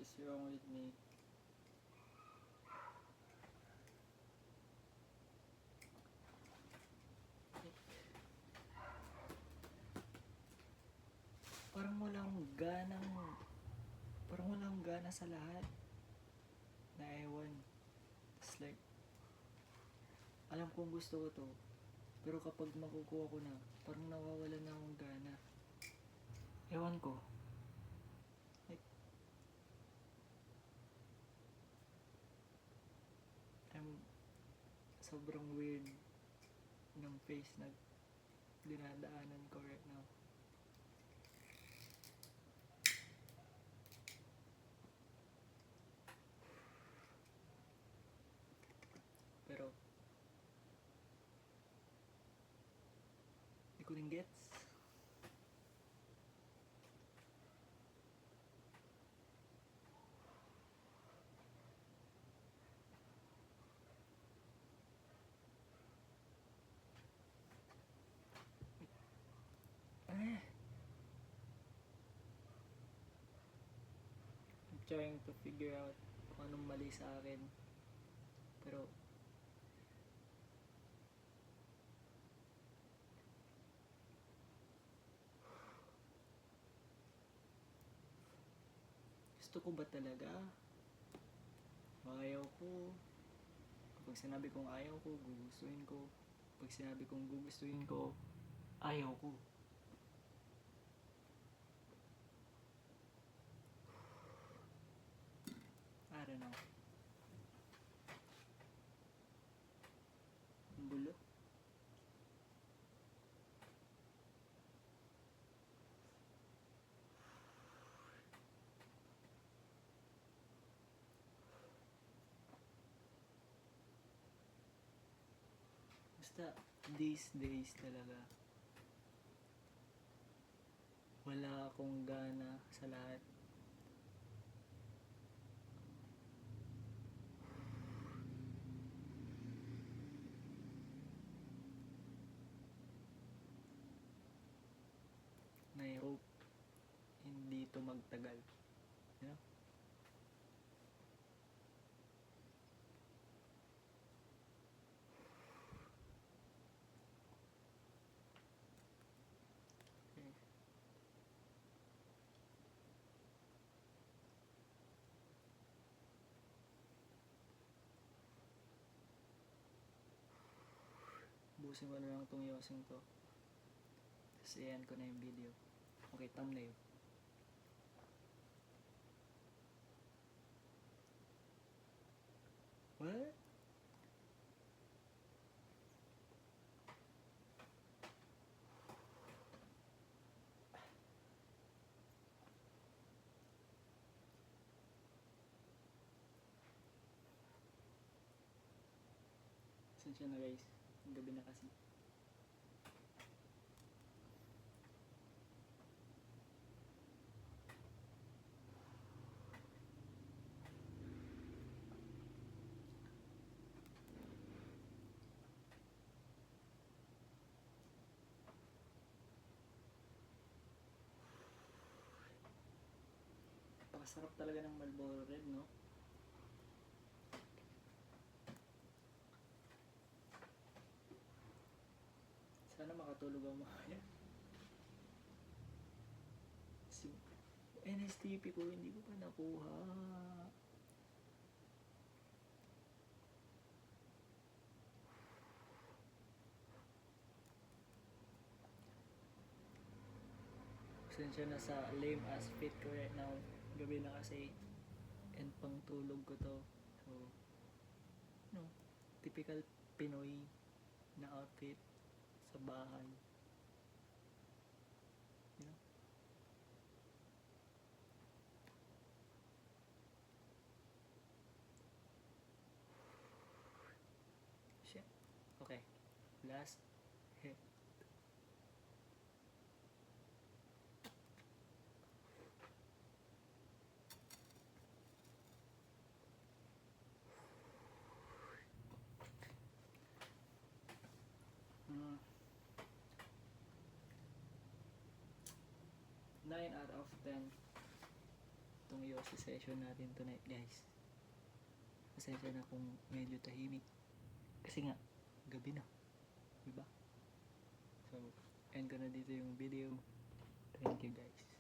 is wrong with me? Parang walang ganang, parang walang gana sa lahat. Na ewan. It's like, alam kong gusto ko to. Pero kapag makukuha ko na, parang nawawala na akong gana. Ewan ko. Like, sobrang weird ng face na dinadaanan ko right now. Pero, di ko rin gets. I'm trying to figure out kung anong mali sa akin. Pero, gusto ko ba talaga? Ayaw ko. Kapag sinabi kong ayaw ko, gugustuhin ko. Pag sinabi kong gugustuhin ko, ayaw ko. I don't know. Ang gulo. Basta, these days talaga, wala akong gana sa lahat. And I hope hindi to magtagal. You know? Okay. Busin ko na lang itong yosing to. Tapos i-end ko na yung video. Okay, thumbnail. What? Sensya na guys. Ang gabi na kasi. Napakasarap talaga ng Marlboro Red, no? Sana makatulog ako mamaya. NSTP ko, hindi ko pa nakuha. Pasensya na sa lame ass fit ko right now. Gabi na kasi. And pang tulog ko to. So, no, typical Pinoy na outfit sa bahay. You know? Shit. Okay. Last hit. Mm. 9 out of 10. tong yosi session natin tonight, guys. Pasensya na kung medyo tahimik. Kasi nga, gabi na. Diba? So, end ko na dito yung video. Thank you, guys.